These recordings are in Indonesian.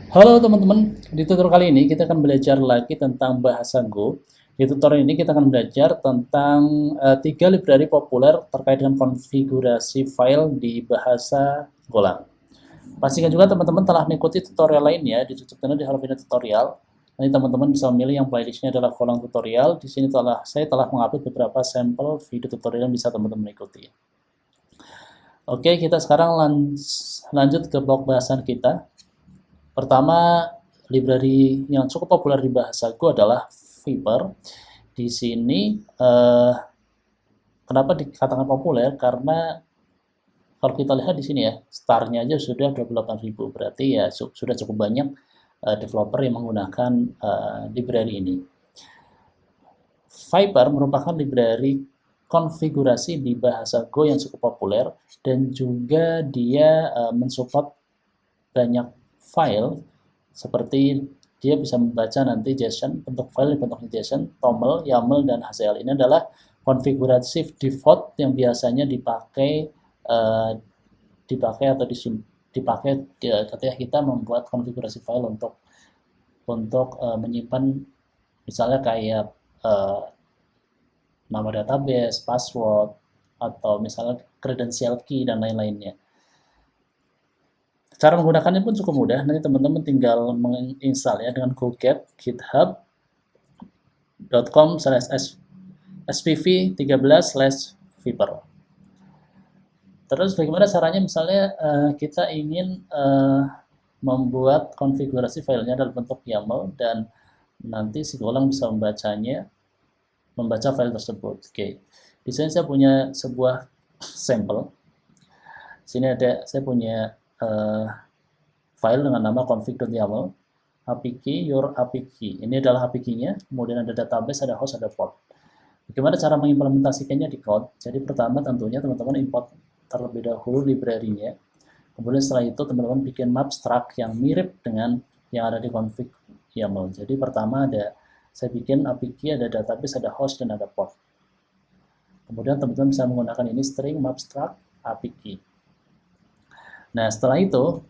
Halo teman-teman, di tutorial kali ini kita akan belajar lagi tentang bahasa Go. Di tutorial ini kita akan belajar tentang tiga library populer terkait dengan konfigurasi file di bahasa Golang. Pastikan juga teman-teman telah mengikuti tutorial lainnya di YouTube channel di Halo Video Tutorial. Nanti teman-teman bisa memilih yang playlistnya adalah Golang Tutorial. Di sini saya telah mengupload beberapa sampel video tutorial yang bisa teman-teman ikuti. Oke, kita sekarang lanjut ke blok bahasan kita. Pertama, library yang cukup populer di bahasa Go adalah Viper. Di sini kenapa dikatakan populer? Karena kalau kita lihat di sini ya, startnya aja sudah 28.000, berarti ya sudah cukup banyak developer yang menggunakan library ini. Viper merupakan library konfigurasi di bahasa Go yang cukup populer dan juga dia mensupport banyak file seperti dia bisa membaca nanti JSON, bentuk file bentuknya JSON, TOML, YAML, dan HCL. Ini adalah konfigurasi default yang biasanya dipakai atau dipakai ketika kita membuat konfigurasi file untuk menyimpan misalnya kayak nama database, password, atau misalnya credential key dan lain-lainnya. Cara menggunakannya pun cukup mudah, nanti teman-teman tinggal menginstal ya dengan GoGet github.com/spv13/viper. Terus bagaimana caranya misalnya kita ingin membuat konfigurasi filenya dalam bentuk YAML dan nanti si Golang bisa membaca file tersebut. Oke, di sini saya punya sebuah sampel. Sini saya punya file dengan nama config.yaml, API key, your API key. Ini adalah API key-nya, kemudian ada database, ada host, ada port. Bagaimana cara mengimplementasikannya di code? Jadi pertama tentunya teman-teman import terlebih dahulu library-nya. Kemudian setelah itu teman-teman bikin map struct yang mirip dengan yang ada di config YAML. Jadi pertama saya bikin API key, ada database, ada host, dan ada port. Kemudian teman-teman bisa menggunakan ini string map struct API key. Nah, setelah itu,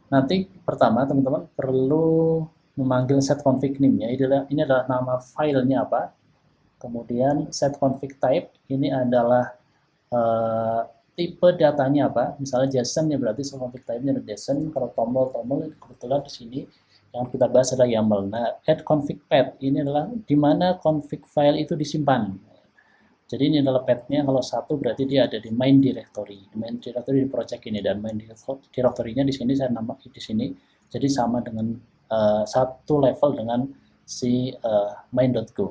nanti pertama teman-teman perlu memanggil set config name-nya. Ini adalah nama filenya apa. Kemudian set config type, ini adalah tipe datanya apa. Misalnya JSON, ya berarti set config type-nya ada JSON. Kalau toml kebetulan di sini yang kita bahas adalah YAML. Nah, add config path, ini adalah di mana config file itu disimpan. Jadi ini adalah path-nya, kalau satu berarti dia ada di main directory. Main directory di project ini, dan main directory-nya di sini saya namakan di sini. Jadi sama dengan satu level dengan si main.go.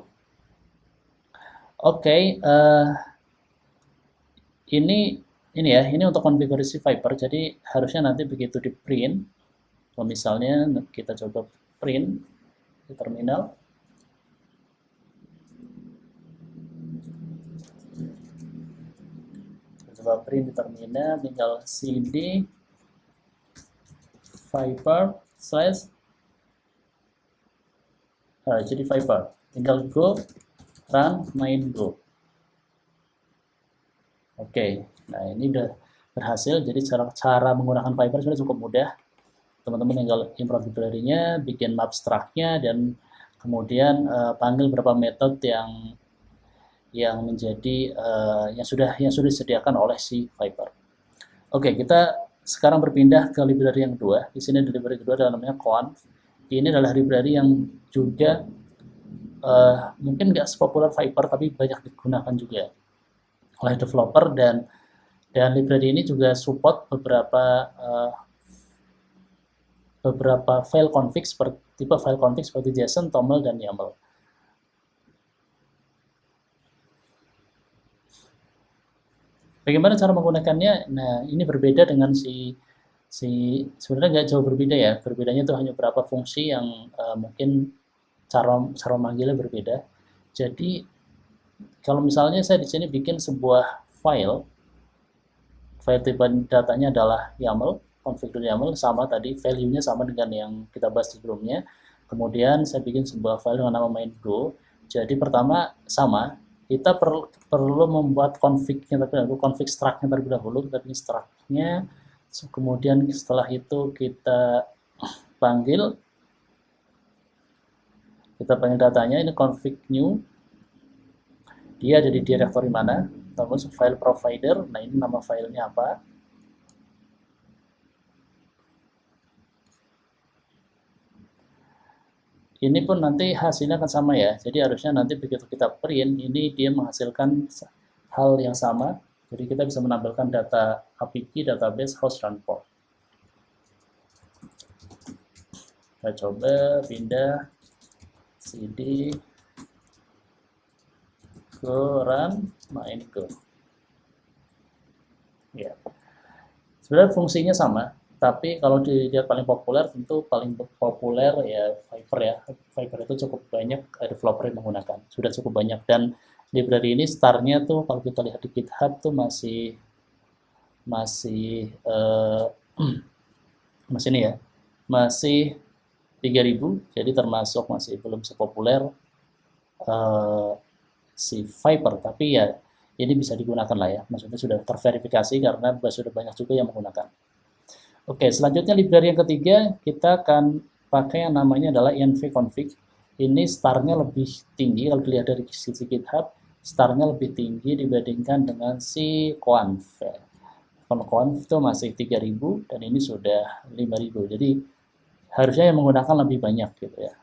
Oke, ini untuk konfigurasi Viper. Jadi harusnya nanti begitu di print, kalau misalnya kita coba print di terminal, coba print di terminal, tinggal cd Viper slash jadi Viper, tinggal go run main go. Oke, nah ini udah berhasil. Jadi cara menggunakan Viper sudah cukup mudah. Teman-teman tinggal import library-nya, bikin map struct-nya, dan kemudian panggil beberapa metode yang menjadi yang sudah disediakan oleh si Viper. Oke, kita sekarang berpindah ke library yang kedua. Di sini ada library kedua adalah namanya conf. Ini adalah library yang juga mungkin nggak sepopuler Viper, tapi banyak digunakan juga oleh developer, dan library ini juga support beberapa file config tipe file config seperti JSON, TOML, dan YAML. Bagaimana cara menggunakannya? Nah, ini berbeda dengan sebenarnya nggak jauh berbeda ya. Berbedanya itu hanya beberapa fungsi yang mungkin cara manggilnya berbeda. Jadi kalau misalnya saya di sini bikin sebuah file tipe datanya adalah YAML, config.yaml, sama tadi value-nya sama dengan yang kita bahas sebelumnya. Kemudian saya bikin sebuah file dengan nama main.go. Jadi pertama sama, kita perlu membuat config-nya terlebih dahulu, config struct-nya terlebih dahulu, kita bikin struct-nya, kemudian setelah itu kita panggil datanya, ini config new, dia ada di directory mana, kita masuk file provider. Nah, ini nama filenya apa, ini pun nanti hasilnya akan sama ya. Jadi harusnya nanti begitu kita print, ini dia menghasilkan hal yang sama. Jadi kita bisa menampilkan data API, database, host, dan port. Kita coba pindah cd go run main go. Ya, sebenarnya fungsinya sama, tapi kalau dilihat paling populer, tentu paling populer ya Viper ya. Viper itu cukup banyak developer yang menggunakan, sudah cukup banyak, dan library ini startnya tuh kalau kita lihat di GitHub tuh masih ini ya, masih 3000, jadi termasuk masih belum sepopuler si Viper, tapi ya ini bisa digunakan lah ya, maksudnya sudah terverifikasi karena sudah banyak juga yang menggunakan. Oke, selanjutnya library yang ketiga kita akan pakai yang namanya adalah env-config. Ini startnya lebih tinggi, kalau dilihat dari sisi GitHub, startnya lebih tinggi dibandingkan dengan si conf. Conf itu masih 3000 dan ini sudah 5000, jadi harusnya yang menggunakan lebih banyak gitu ya,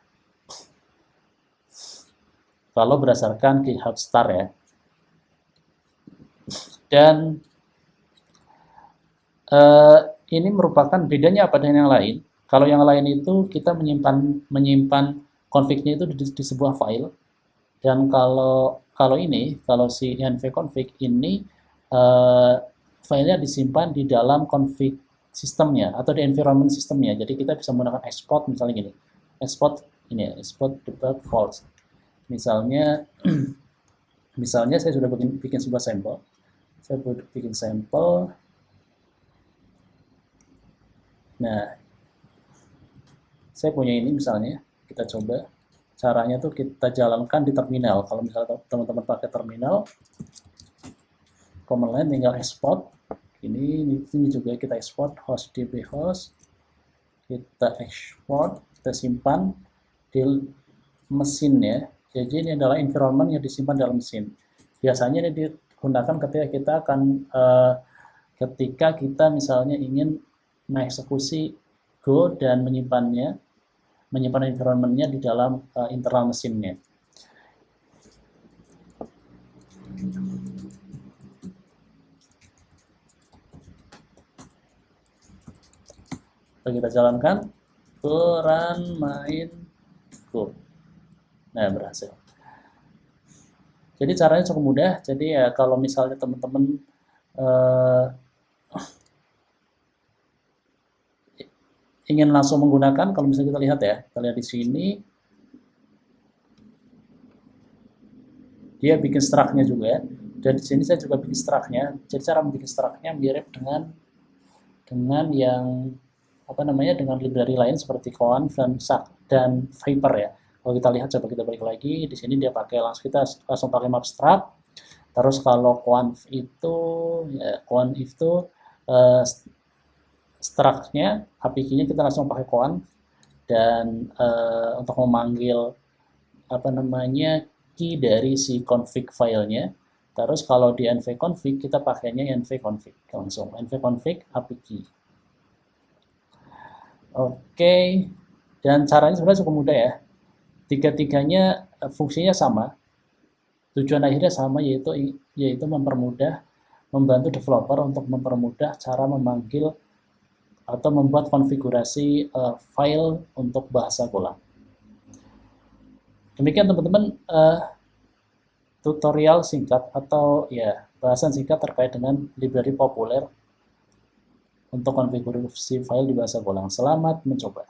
kalau berdasarkan GitHub Start ya. Dan ini merupakan bedanya apa dengan yang lain. Kalau yang lain itu kita menyimpan config-nya itu di sebuah file, dan kalau si env-config ini filenya disimpan di dalam config sistemnya atau di environment sistemnya. Jadi kita bisa menggunakan export, misalnya gini, export debug false. Misalnya saya sudah bikin sebuah sampel. Saya bikin sampel. Nah, saya punya ini misalnya, kita coba. Caranya tuh kita jalankan di terminal. Kalau misalnya teman-teman pakai terminal, command line tinggal export. Ini juga kita export host db host, kita export, kita simpan di mesin ya. Jadi ini adalah environment yang disimpan dalam mesin. Biasanya ini digunakan ketika kita misalnya ingin mengeksekusi Go dan menyimpan environment-nya di dalam internal mesinnya. Kita jalankan, go run main go. Nah, berhasil. Jadi caranya cukup mudah. Jadi ya kalau misalnya teman-teman ingin langsung menggunakan, kalau misalnya kita lihat ya, kita lihat di sini, dia bikin struct-nya juga. Dan di sini saya juga bikin struct-nya. Jadi cara membuat struct-nya mirip dengan yang dengan library lain seperti conf dan Viper ya. Kalau kita lihat, coba kita balik lagi, di sini dia pakai kita langsung pakai mapstruct. Terus kalau conf itu struct-nya, API-nya kita langsung pakai conf, dan untuk memanggil key dari si config filenya. Terus kalau di env-config kita pakainya env-config langsung, env-config API key. Oke, dan caranya sebenarnya cukup mudah ya. Tiga-tiganya fungsinya sama, tujuan akhirnya sama, yaitu membantu developer untuk mempermudah cara memanggil atau membuat konfigurasi file untuk bahasa Golang. Demikian teman-teman tutorial singkat atau ya bahasan singkat terkait dengan library populer untuk konfigurasi file di bahasa Golang. Selamat mencoba.